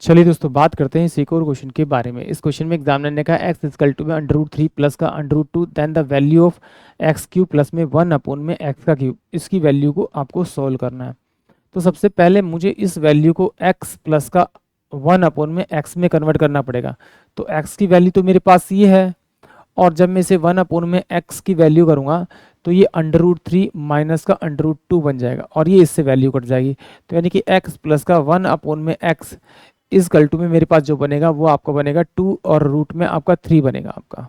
चलिए दोस्तों, बात करते हैं इस एक और क्वेश्चन के बारे में। इस क्वेश्चन में एग्जामिनर ने कहा एक्स इजकल टू में अंडर रूट थ्री प्लस का under root two then the value of x cube plus में वन अपॉन में एक्स का क्यूब, इसकी वैल्यू को आपको सॉल्व करना है। तो सबसे पहले मुझे इस वैल्यू को एक्स प्लस का वन अपॉन में एक्स में कन्वर्ट करना पड़ेगा। तो एक्स की वैल्यू तो मेरे पास ये है, और जब मैं इसे वन अपॉन में एक्स की वैल्यू करूँगा तो ये अंडर रूट थ्री माइनस का अंडर रूट टू बन जाएगा, और ये इससे वैल्यू कट जाएगी। तो यानी कि एक्स प्लस का वन अपॉन में एक्स इस गलटू में मेरे पास जो बनेगा वो आपका बनेगा टू, और रूट में आपका थ्री बनेगा आपका।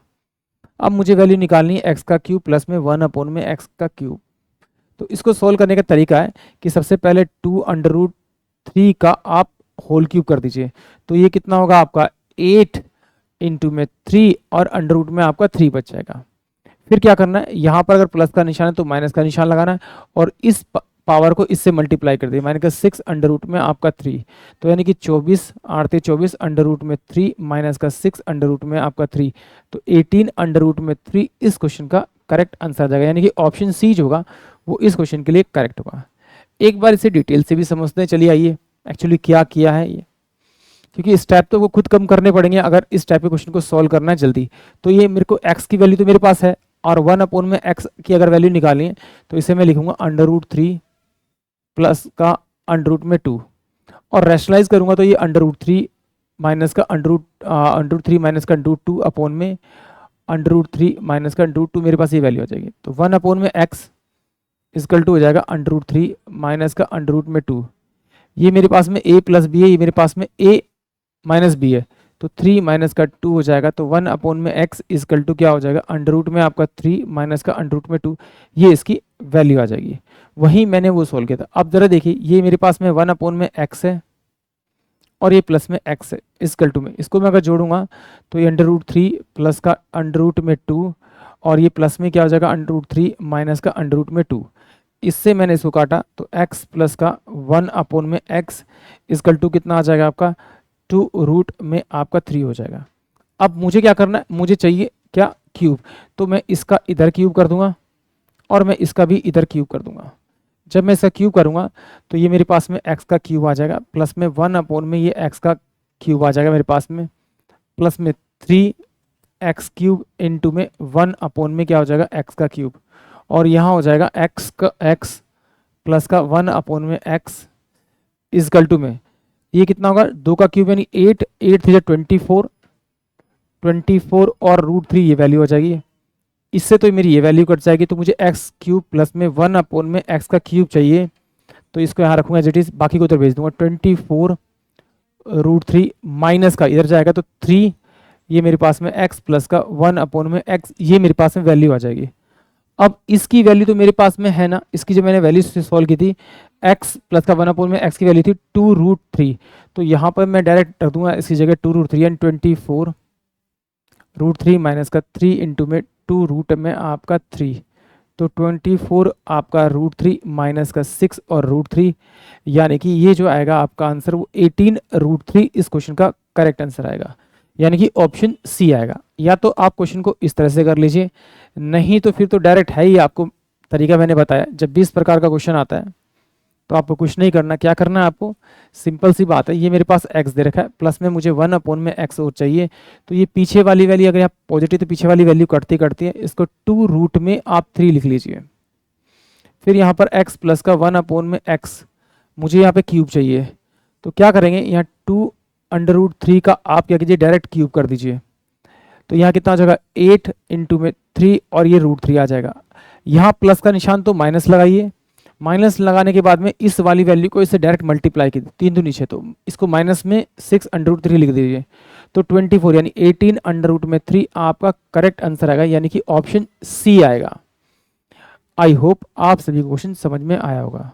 अब मुझे वैल्यू निकालनी है एक्स का क्यूब प्लस में वन अपॉन में एक्स का क्यूब। तो इसको सोल्व करने का तरीका है कि सबसे पहले टू अंडर रूट थ्री का आप होल क्यूब कर दीजिए। तो ये कितना होगा आपका 8 इंटू में 3, और अंडर रूट में आपका 3 बच जाएगा। फिर क्या करना है, यहाँ पर अगर प्लस का निशान है तो माइनस का निशान लगाना है, और इस पावर को इससे मल्टीप्लाई कर दिए, माइनस का 6 अंडर रूट में आपका 3। तो यानी कि 24 8 24 अंडर रूट में 3 माइनस का 6 अंडर रूट में आपका 3, तो 18 अंडर रूट में 3 इस क्वेश्चन का करेक्ट आंसर आ जाएगा। यानी कि ऑप्शन सी जो होगा वो इस क्वेश्चन के लिए करेक्ट होगा। एक बार इसे डिटेल से भी समझते हैं। चलिए आइए, एक्चुअली क्या किया है ये, क्योंकि स्टेप तो वो खुद कम करने पड़ेंगे अगर इस टाइप के क्वेश्चन को सॉल्व करना है जल्दी। तो ये मेरे को एक्स की वैल्यू तो मेरे पास है, और वन अपॉन में एक्स की अगर वैल्यू निकालनी है तो इसे मैं लिखूंगा अंडर रूट थ्री प्लस का अंडर रूट में टू, और रैशनलाइज करूंगा तो ये अंडर रूट थ्री माइनस का अंडर रूट थ्री माइनस का अंडर रूट टू अपॉन में अंडर रूट थ्री माइनस का अंडर रूट टू, मेरे पास ये वैल्यू आ जाएगी। तो वन अपॉन में एक्स इजकल टू हो जाएगा अंडर रूट थ्री माइनस का अंडर रूट में टू। ये मेरे पास में ए प्लस बी है, ये मेरे पास में ए माइनस बी है, तो 3 माइनस का 2 हो जाएगा। तो 1 अपॉन में x इजकल टू क्या हो जाएगा, अंडर रूट में आपका 3 माइनस का अंडर रूट में 2, ये इसकी वैल्यू आ जाएगी। वही मैंने वो सोल्व किया था। अब जरा देखिए, ये मेरे पास में 1 अपॉन में x है और ये प्लस में x है इजकल टू में, इसको मैं अगर जोड़ूंगा तो ये अंडर रूट थ्री प्लस का अंडर रूट में 2, और ये प्लस में क्या हो जाएगा अंडर रूट थ्री माइनस का अंडर रूट में 2। इससे मैंने इसको काटा तो x प्लस का 1 अपॉन में x इजकल टू कितना आ जाएगा आपका, टू रूट में आपका 3 हो जाएगा। अब मुझे क्या करना है, मुझे चाहिए क्या, क्यूब। तो मैं इसका इधर क्यूब कर दूंगा और मैं इसका भी इधर क्यूब कर दूंगा। जब मैं इसका क्यूब करूंगा तो ये मेरे पास में x का क्यूब आ जाएगा, प्लस में 1 अपॉन में ये x का क्यूब आ जाएगा मेरे पास में, प्लस में 3x क्यूब इंटू में 1 अपॉन में क्या हो जाएगा x का क्यूब, और यहाँ हो जाएगा x का x प्लस का 1 अपॉन में x इजकल टू में ये कितना होगा, 2 का क्यूब यानी 8, 8 थ्री 24, 24 और रूट थ्री ये वैल्यू हो जाएगी। इससे तो मेरी ये वैल्यू कट जाएगी, तो मुझे एक्स क्यूब प्लस में 1 अपॉन में एक्स का क्यूब चाहिए। तो इसको यहाँ रखूंगा एज इट इज, बाकी को उधर भेज दूंगा। 24 रूट थ्री माइनस का इधर जाएगा तो 3, ये मेरे पास में एक्स प्लस का 1 अपॉन में एक्स, ये मेरे पास में वैल्यू आ जाएगी। अब इसकी वैल्यू तो मेरे पास में है ना, इसकी जो मैंने वैल्यू से सॉल्व की थी, x प्लस का 1 अपॉन में x की वैल्यू थी 2 रूट थ्री, तो यहाँ पर मैं डायरेक्ट रख दूंगा इसकी जगह 2 root three, and 24 root three minus का 3 इंटू में 2 रूट में आपका 3, तो 24 आपका रूट थ्री माइनस का 6 और रूट थ्री, यानी कि ये जो आएगा आपका आंसर वो 18 रूट थ्री इस क्वेश्चन का करेक्ट आंसर आएगा, यानी कि ऑप्शन सी आएगा। या तो आप क्वेश्चन को इस तरह से कर लीजिए, नहीं तो फिर तो डायरेक्ट है ही, आपको तरीका मैंने बताया। जब भी इस प्रकार का क्वेश्चन आता है तो आपको कुछ नहीं करना, क्या करना है आपको, सिंपल सी बात है, ये मेरे पास x दे रखा है, प्लस में मुझे 1 अपॉन में x और चाहिए, तो ये पीछे वाली वैल्यू अगर आप पॉजिटिव तो पीछे वाली वैल्यू कटती कटती है, इसको 2 रूट में आप 3 लिख लीजिए। फिर यहाँ पर x प्लस का 1 अपॉन में x, मुझे यहाँ पे क्यूब चाहिए, तो क्या करेंगे, यहाँ 2 अंडर रूट थ्री का आप क्या कीजिए डायरेक्ट क्यूब कर दीजिए। तो यहाँ कितना आ जाएगा 8 इंटू में 3, और ये रूट थ्री आ जाएगा। यहाँ प्लस का निशान तो माइनस लगाइए, माइनस लगाने के बाद में इस वाली वैल्यू को इससे डायरेक्ट मल्टीप्लाई कीजिए, 3 दूनी 6, तो इसको माइनस में 6 अंडर रूट थ्री लिख दीजिए, तो 24 यानी 18 अंडर रूट में 3 आपका करेक्ट आंसर आएगा, यानी कि ऑप्शन सी आएगा। आई होप आप सभी को क्वेश्चन समझ में आया होगा।